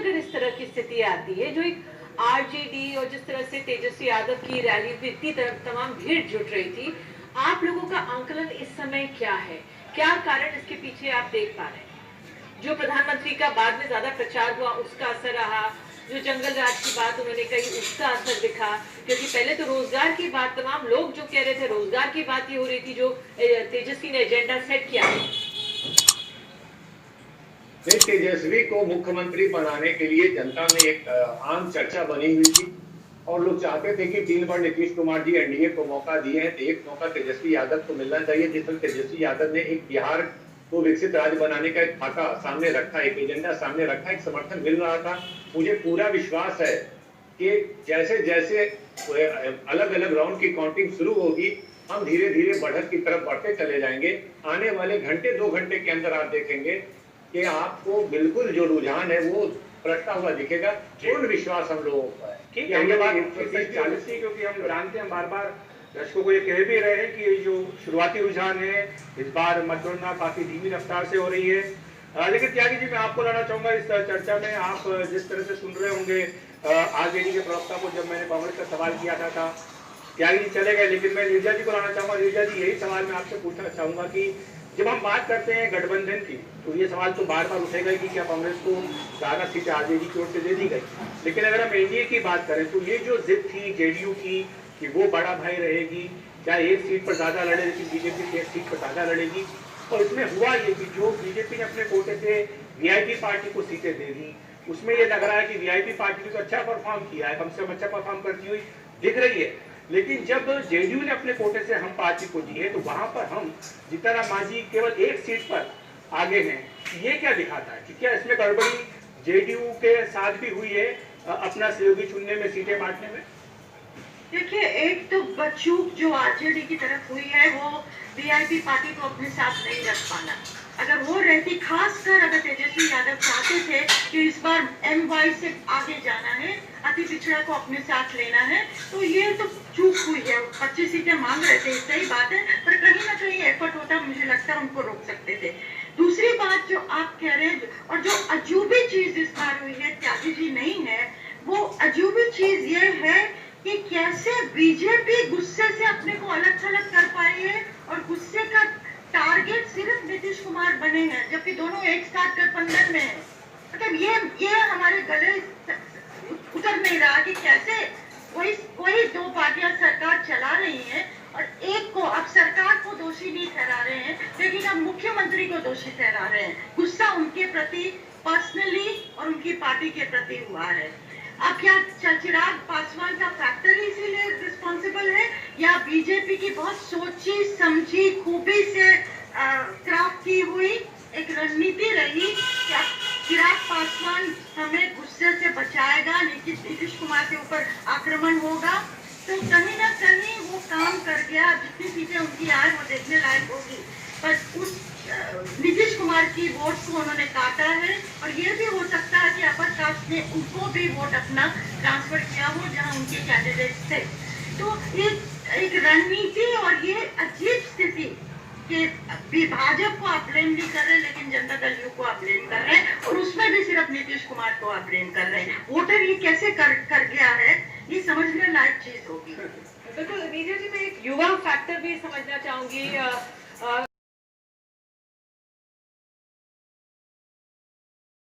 अगर इस तरह की स्थिति आती है, जो एक आरजेडी और जिस तरह से तेजस्वी यादव की रैली में इतनी तमाम भीड़ जुट रही थी, आप लोगों का आंकलन इस समय क्या है? क्या कारण इसके पीछे आप देख पा रहे हैं? जो प्रधानमंत्री का बाद में ज्यादा प्रचार हुआ उसका असर रहा, जो जंगल राज की बात उन्होंने कही उसका असर दिखा, क्योंकि पहले तो रोजगार की बात, तमाम लोग जो कह रहे थे रोजगार की बात ही हो रही थी, जो तेजस्वी ने एजेंडा सेट किया। तेजस्वी को मुख्यमंत्री बनाने के लिए जनता में एक आम चर्चा बनी हुई थी और लोग चाहते थे कि 3 बार नीतीश कुमार जी एनडीए को मौका दिए हैं तो एक मौका तेजस्वी यादव को मिलना चाहिए। जिस तरह तेजस्वी यादव ने एक बिहार को विकसित राज्य बनाने का एक खाका सामने रखा, एक एजेंडा सामने रखा, एक समर्थन मिल रहा था। मुझे पूरा विश्वास है कि जैसे जैसे अलग अलग राउंड की काउंटिंग शुरू होगी, हम धीरे धीरे बढ़त की तरफ बढ़ते चले जाएंगे। आने वाले घंटे 2 घंटे के अंदर आप देखेंगे कि आपको बिल्कुल जो रुझान है वो बढ़ता हुआ दिखेगा। पूर्ण विश्वास हम लोगों का है। ठीक है, ये बात 40 की, क्योंकि हम जानते हैं, बार बार दर्शकों को ये कह भी रहे हैं कि ये जो शुरुआती रुझान है इस बार मतगणना काफी धीमी रफ्तार से हो रही है। लेकिन त्यागी जी, मैं आपको लाना चाहूंगा इस चर्चा में। आप जिस तरह से सुन रहे होंगे आरजेडी के प्रवक्ता को, जब मैंने कांग्रेस का सवाल किया था त्यागी जी चले गए, लेकिन मैं नीरजा जी को लाना चाहूंगा। नीरजा जी, यही सवाल मैं आपसे पूछना चाहूंगा कि जब हम बात करते हैं गठबंधन की, तो ये सवाल तो बार बार उठेगा कि क्या कांग्रेस को ज्यादा सीटें आरजेडी की ओर से दे दी गई। लेकिन अगर हम एनडीए की बात करें तो ये जो जिद थी जेडीयू की कि वो बड़ा भाई रहेगी, चाहे एक सीट पर ज्यादा लड़े लेकिन बीजेपी एक सीट पर ज्यादा लड़ेगी, और इसमें हुआ ये कि जो बीजेपी ने अपने कोटे से वीआईपी पार्टी को सीटें दे दी, उसमें ये लग रहा है कि वीआईपी पार्टी ने तो अच्छा परफॉर्म किया है, कम से कम अच्छा परफॉर्म करती हुई दिख रही है। लेकिन जब जेडीयू ने अपने कोटे से हम पार्टी को दिए तो वहां पर हम जीतन राम मांझी केवल एक सीट पर आगे हैं। ये क्या दिखाता है कि क्या इसमें गड़बड़ी जेडीयू के साथ भी हुई है अपना सहयोगी चुनने में, सीटें बांटने में? देखिए, एक तो बचूक जो आरजेडी की तरफ हुई है वो वीआईपी पार्टी को अपने साथ नहीं रख पाना। अगर वो रहती, खासकर अगर तेजस्वी यादव चाहते थे कि इस बार एमवाई से आगे जाना है, अति पिछड़ा को अपने साथ लेना है, तो ये तो चूक हुई है। 25 सीटें मांग रहे थे, सही बात है, पर कहीं ना कहीं एफर्ट होता, मुझे लगता है उनको रोक सकते थे। दूसरी बात जो आप कह रहे हैं और जो अजूबी चीज इस बार हुई है, त्यागी जी नहीं है, वो अजूबी चीज ये है कि कैसे बीजेपी गुस्से से अपने को अलग थलग कर पाई है और गुस्से का टारगेट सिर्फ नीतीश कुमार बने हैं, जबकि दोनों एक साथ गठबंधन में है। मतलब ये हमारे गले उतर नहीं रहा कि कैसे वही दो पार्टियां सरकार चला रही हैं और एक को अब सरकार को दोषी नहीं ठहरा रहे हैं, लेकिन अब मुख्यमंत्री को दोषी ठहरा रहे हैं। गुस्सा उनके प्रति पर्सनली और उनकी पार्टी के प्रति हुआ है। अब क्या चिराग पासवान का फैक्टर इसीलिए रिस्पॉन्सिबल है, या बीजेपी की बहुत सोची समझी खूबी से क्राफ्ट की हुई एक रणनीति रही कि चिराग पासवान हमें गुस्से से बचाएगा, नीतीश कुमार के ऊपर आक्रमण होगा, तो कहीं ना कहीं वो काम कर गया। जितनी सीटें उनकी आए वो देखने लायक होगी, पर उस नीतीश कुमार की वोट को उन्होंने काटा है। और ये भी हो सकता है कि अपर कास्ट ने उनको भी वोट अपना ट्रांसफर किया हो जहां उनके कैंडिडेट थे। तो एक रणनीति और ये अजीब स्थिति कि भाजपा को आप ब्लेम नहीं कर रहे, लेकिन जनता दल यू को आप ब्लेम कर रहे हैं, और उसमें भी सिर्फ नीतीश कुमार को आप ब्लेम कर रहे हैं। वोटर ये कैसे कर गया है, ये समझने लायक चीज होगी। बिल्कुल नीरज जी, मैं एक युवा फैक्टर भी समझना चाहूंगी।